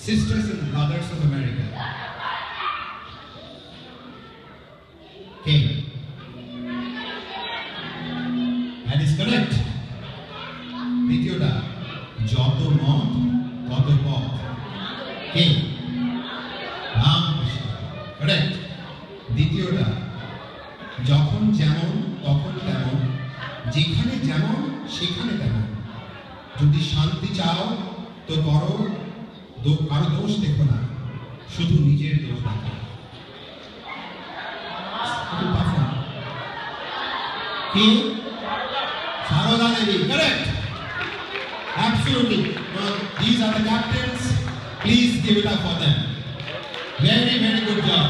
Sisters and Brothers of America. Okay. That is correct. দ্বিতীয়টা যত মত তত পথ। কে? রামকৃষ্ণ। কারেক্ট। দ্বিতীয়টা যখন যেমন তখন তেমন, যেখানে যেমন সেখানে তেমন। যদি শান্তি চাও তো করো, কারো দোষ দেখো না, শুধু নিজের দোষ দেখো। কি? Saroda Devi, correct? Absolutely. These are the captains. Please give it up for them. Very, very good job.